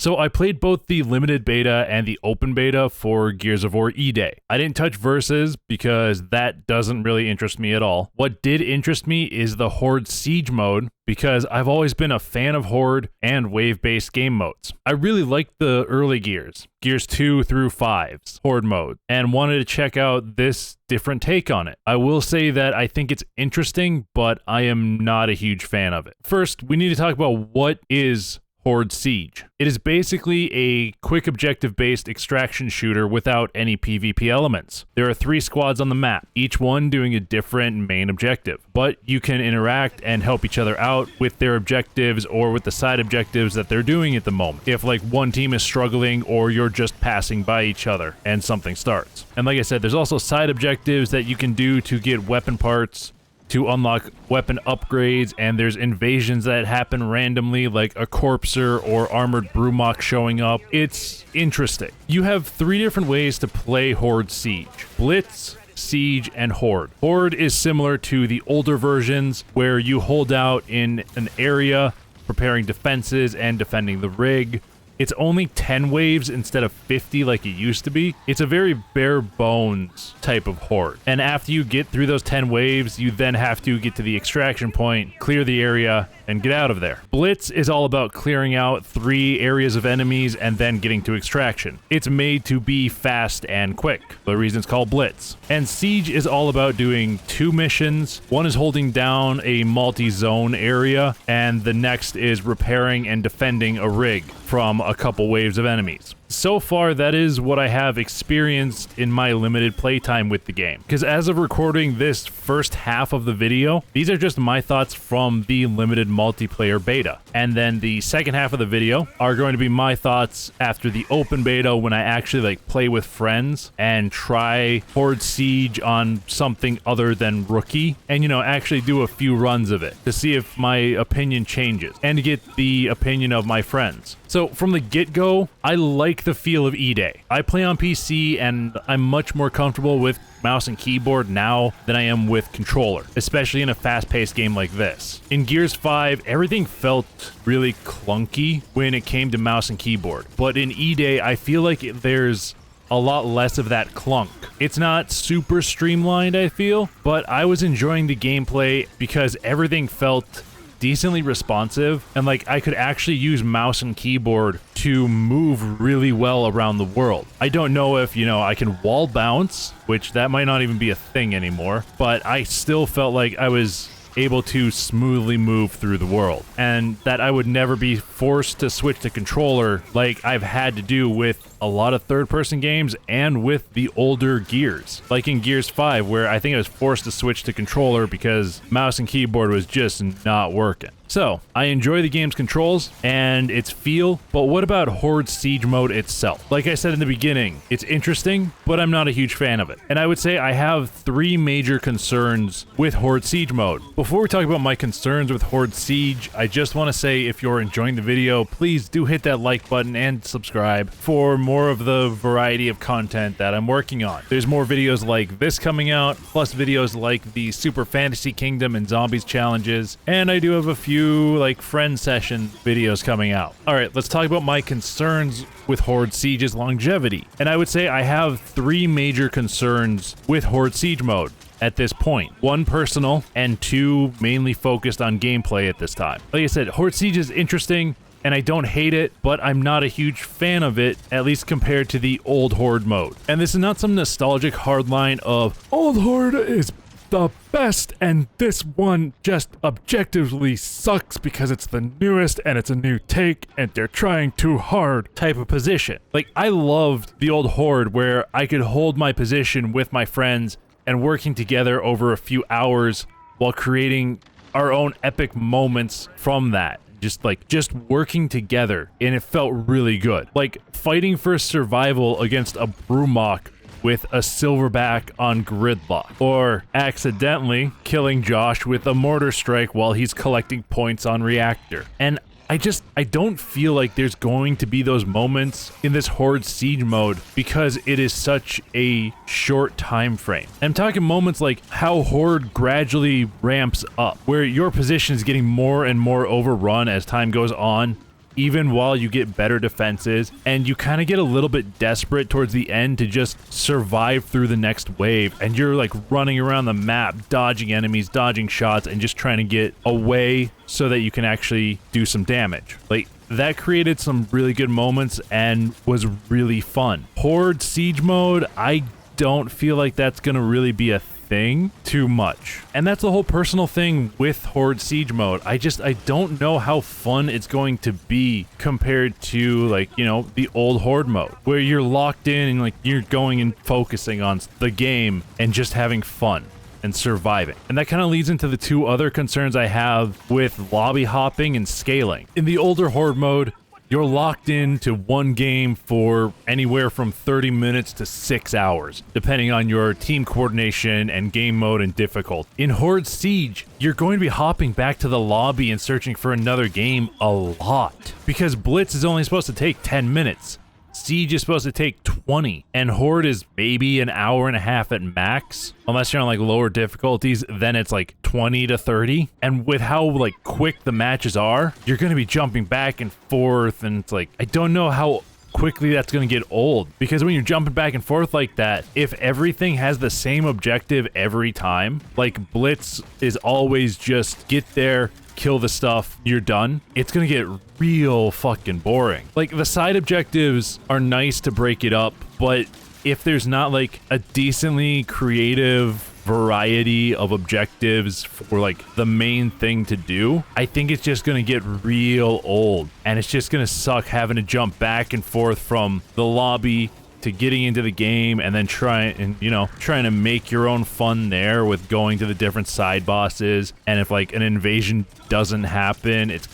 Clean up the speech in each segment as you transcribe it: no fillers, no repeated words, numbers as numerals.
So I played both the limited beta and the open beta for Gears of War E-Day. I didn't touch Versus because that doesn't really interest me at all. What did interest me is the Horde Siege mode, because I've always been a fan of Horde and wave-based game modes. I really liked the early Gears 2 through 5's Horde mode, and wanted to check out this different take on it. I will say that I think it's interesting, but I am not a huge fan of it. First, we need to talk about what is Horde Siege. It is basically a quick objective-based extraction shooter without any PvP elements. There are 3 squads on the map, each one doing a different main objective, but you can interact and help each other out with their objectives or with the side objectives that they're doing at the moment. If like one team is struggling or you're just passing by each other and something starts. And like I said, there's also side objectives that you can do to get weapon parts, to unlock weapon upgrades, and there's invasions that happen randomly, like a Corpser or Armored Brumok showing up. It's interesting. You have 3 different ways to play Horde Siege: Blitz, Siege, and Horde. Horde is similar to the older versions, where you hold out in an area, preparing defenses and defending the rig. It's only 10 waves instead of 50 like it used to be. It's a very bare bones type of Horde. And after you get through those 10 waves, you then have to get to the extraction point, clear the area, and get out of there. Blitz is all about clearing out 3 areas of enemies and then getting to extraction. It's made to be fast and quick. The reason it's called Blitz. And Siege is all about doing 2 missions. One is holding down a multi-zone area, and the next is repairing and defending a rig from a couple waves of enemies. So far, that is what I have experienced in my limited playtime with the game. Because as of recording this first half of the video, these are just my thoughts from the limited multiplayer beta. And then the second half of the video are going to be my thoughts after the open beta, when I actually like play with friends and try Horde Siege on something other than Rookie, and actually do a few runs of it to see if my opinion changes and to get the opinion of my friends. So from the get-go, I like the feel of E-Day. I play on PC and I'm much more comfortable with mouse and keyboard now than I am with controller, especially in a fast-paced game like this. In Gears 5, everything felt really clunky when it came to mouse and keyboard, but in E-Day, I feel like there's a lot less of that clunk. It's not super streamlined, I feel, but I was enjoying the gameplay because everything felt decently responsive, and like I could actually use mouse and keyboard to move really well around the world. I don't know if, I can wall bounce, which that might not even be a thing anymore, but I still felt like I was able to smoothly move through the world, and that I would never be forced to switch to controller like I've had to do with a lot of third-person games and with the older Gears. Like in Gears 5, where I think I was forced to switch to controller because mouse and keyboard was just not working. So, I enjoy the game's controls and its feel, but what about Horde Siege mode itself? Like I said in the beginning, it's interesting, but I'm not a huge fan of it. And I would say I have 3 major concerns with Horde Siege mode. Before we talk about my concerns with Horde Siege, I just want to say if you're enjoying the video, please do hit that like button and subscribe for more of the variety of content that I'm working on. There's more videos like this coming out, plus videos like the Super Fantasy Kingdom and Zombies challenges, and I do have a few like friend session videos coming out. Alright, let's talk about my concerns with Horde Siege's longevity. And I would say I have 3 major concerns with Horde Siege mode at this point. 1 personal, and 2 mainly focused on gameplay at this time. Like I said, Horde Siege is interesting, and I don't hate it, but I'm not a huge fan of it, at least compared to the old Horde mode. And this is not some nostalgic hardline of, old Horde is the best, and this one just objectively sucks because it's the newest and it's a new take and they're trying too hard type of position. Like, I loved the old Horde where I could hold my position with my friends and working together over a few hours while creating our own epic moments from that. Just working together, and it felt really good. Like fighting for survival against a Brumok with a silverback on gridlock, or accidentally killing Josh with a mortar strike while he's collecting points on reactor. And I don't feel like there's going to be those moments in this Horde Siege mode because it is such a short time frame. I'm talking moments like how Horde gradually ramps up, where your position is getting more and more overrun as time goes on, even while you get better defenses, and you kind of get a little bit desperate towards the end to just survive through the next wave, and you're like running around the map, dodging enemies, dodging shots, and just trying to get away so that you can actually do some damage. Like, that created some really good moments and was really fun. Horde Siege mode, I don't feel like that's gonna really be a thing too much. And that's the whole personal thing with Horde Siege mode. I don't know how fun it's going to be compared to, like, you know, the old Horde mode, where you're locked in and like you're going and focusing on the game and just having fun and surviving. And that kind of leads into the two other concerns I have with lobby hopping and scaling. In the older Horde mode, you're locked into one game for anywhere from 30 minutes to 6 hours, depending on your team coordination and game mode and difficulty. In Horde Siege, you're going to be hopping back to the lobby and searching for another game a lot, because Blitz is only supposed to take 10 minutes. Siege is supposed to take 20, and Horde is maybe an hour and a half at max. Unless you're on like lower difficulties, then it's like 20 to 30. And with how like quick the matches are, you're going to be jumping back and forth, and it's like, I don't know how quickly that's going to get old, because when you're jumping back and forth like that, if everything has the same objective every time, like Blitz is always just get there, kill the stuff, you're done, it's gonna get real fucking boring. Like, the side objectives are nice to break it up, but if there's not like a decently creative variety of objectives for like the main thing to do, I think it's just gonna get real old, and it's just gonna suck having to jump back and forth from the lobby to getting into the game, and then trying to make your own fun there with going to the different side bosses. And if like an invasion doesn't happen, it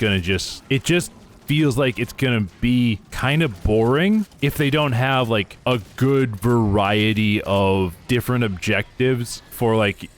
just feels like it's gonna be kind of boring if they don't have like a good variety of different objectives for like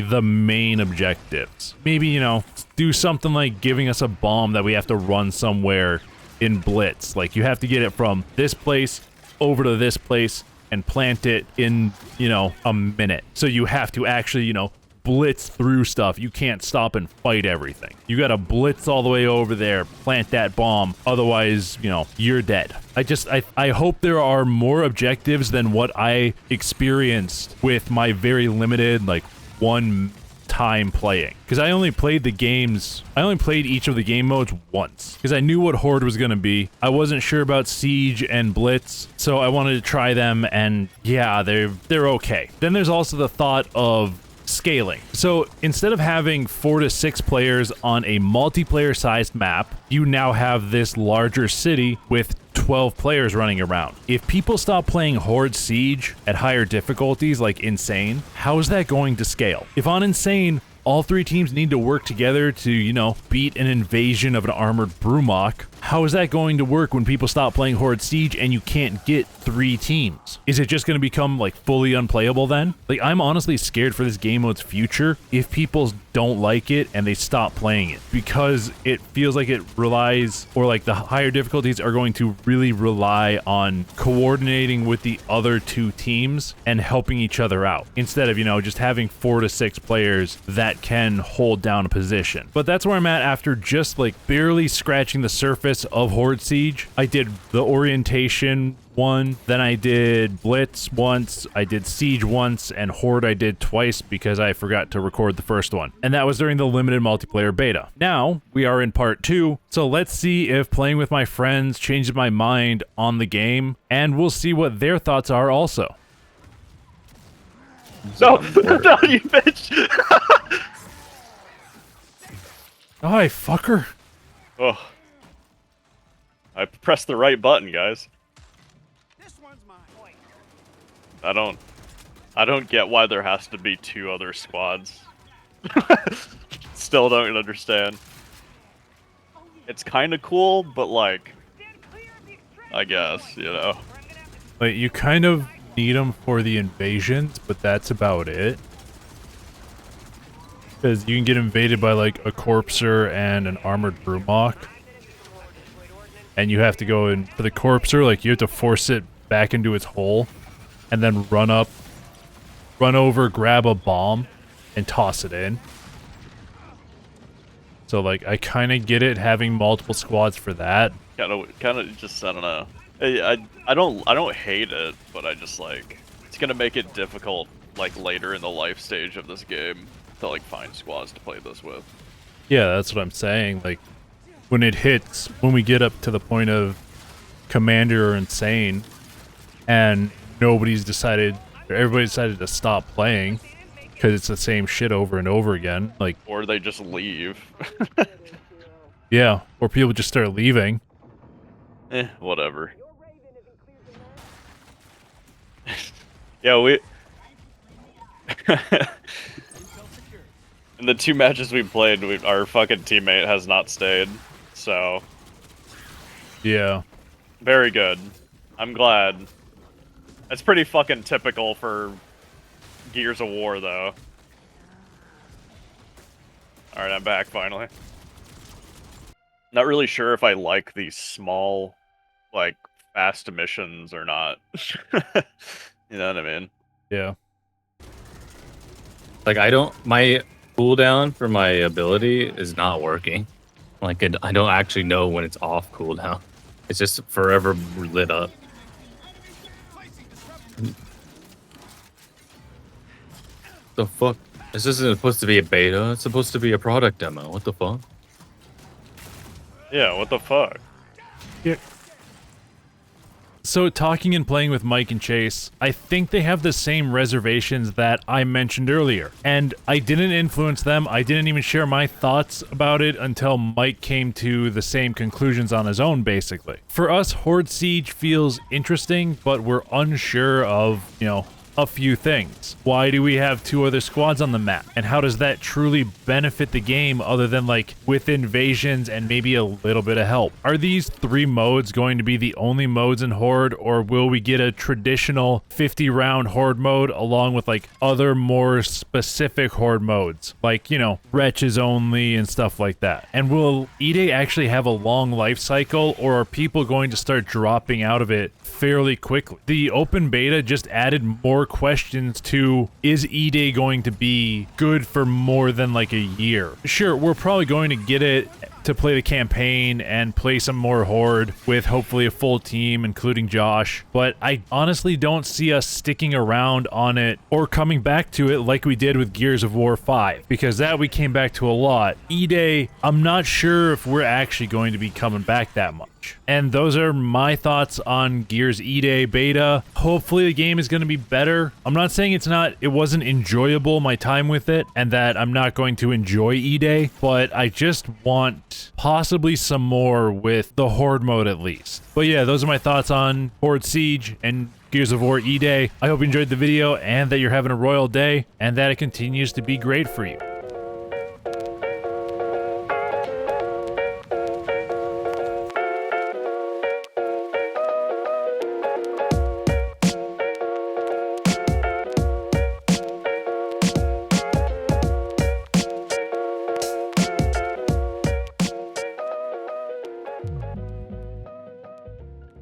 the main objectives. Maybe, you know, do something like giving us a bomb that we have to run somewhere in Blitz. Like, you have to get it from this place over to this place and plant it in, you know, a minute. So you have to actually, you know, blitz through stuff. You can't stop and fight everything. You gotta blitz all the way over there, plant that bomb, otherwise, you know, you're dead. I hope there are more objectives than what I experienced with my very limited, like, one time playing, because I only played each of the game modes once, because I knew what Horde was gonna be. I wasn't sure about Siege and Blitz, so I wanted to try them, and yeah, they're okay. Then there's also the thought of scaling. So instead of having 4 to 6 players on a multiplayer sized map, you now have this larger city with 12 players running around. If people stop playing Horde Siege at higher difficulties like Insane, how is that going to scale? If on Insane, all 3 teams need to work together to, you know, beat an invasion of an armored Brumok, how is that going to work when people stop playing Horde Siege and you can't get 3 teams? Is it just going to become, like, fully unplayable then? Like, I'm honestly scared for this game mode's future if people don't like it and they stop playing it, because it feels like it relies, or like the higher difficulties are going to really rely on coordinating with the other 2 teams and helping each other out, instead of, you know, just having 4 to 6 players that can hold down a position. But that's where I'm at after just like barely scratching the surface of Horde Siege. I did the orientation one, then I did Blitz once, I did Siege once, and Horde I did twice because I forgot to record the first one. And that was during the limited multiplayer beta. Now, we are in part 2, so let's see if playing with my friends changes my mind on the game, and we'll see what their thoughts are also. No, no, you bitch! Oh, fucker. Oh. I pressed the right button, guys. This one's mine. I don't get why there has to be 2 other squads. Still don't understand. It's kind of cool, but like, I guess, you know. Like, you kind of need them for the invasions, but that's about it. Because you can get invaded by like a Corpser and an armored Brumok. And you have to go in for the Corpser, like you have to force it back into its hole, and then run over, grab a bomb, and toss it in. So like, I kind of get it having multiple squads for that. Kind of just, I don't know. I don't hate it, but I just like, it's gonna make it difficult, like, later in the life stage of this game to, like, find squads to play this with. Yeah, that's what I'm saying. Like, when it hits, when we get up to the point of Commander or Insane, and everybody's decided to stop playing because it's the same shit over and over again. Like, Or they just leave. yeah, or people just start leaving. Whatever. Yeah, we... In the 2 matches we played, our fucking teammate has not stayed, so... Yeah. Very good. I'm glad. That's pretty fucking typical for Gears of War, though. Alright, I'm back, finally. Not really sure if I like these small, like, fast missions or not. You know what I mean? Yeah. Like, my cooldown for my ability is not working. Like, I don't actually know when it's off cooldown. It's just forever lit up. The fuck? This isn't supposed to be a beta. It's supposed to be a product demo. What the fuck? Yeah, what the fuck? Yeah. So, talking and playing with Mike and Chase, I think they have the same reservations that I mentioned earlier. And I didn't influence them. I didn't even share my thoughts about it until Mike came to the same conclusions on his own, basically. For us, Horde Siege feels interesting, but we're unsure of, you know, a few things. Why do we have 2 other squads on the map? And how does that truly benefit the game other than, like, with invasions and maybe a little bit of help? Are these 3 modes going to be the only modes in Horde, or will we get a traditional 50-round Horde mode along with, like, other more specific Horde modes? Like, you know, wretches only and stuff like that. And will E-Day actually have a long life cycle, or are people going to start dropping out of it fairly quickly? The open beta just added more questions to, is E-Day going to be good for more than like a year? Sure, we're probably going to get it to play the campaign and play some more Horde with hopefully a full team, including Josh, but I honestly don't see us sticking around on it or coming back to it like we did with Gears of War 5, because that we came back to a lot. E-Day, I'm not sure if we're actually going to be coming back that much. And those are my thoughts on Gears E-Day beta. Hopefully the game is going to be better. I'm not saying it wasn't enjoyable, my time with it, and that I'm not going to enjoy E-Day, but I just want possibly some more with the Horde mode at least. But yeah, those are my thoughts on Horde Siege and Gears of War E-Day. I hope you enjoyed the video and that you're having a royal day and that it continues to be great for you.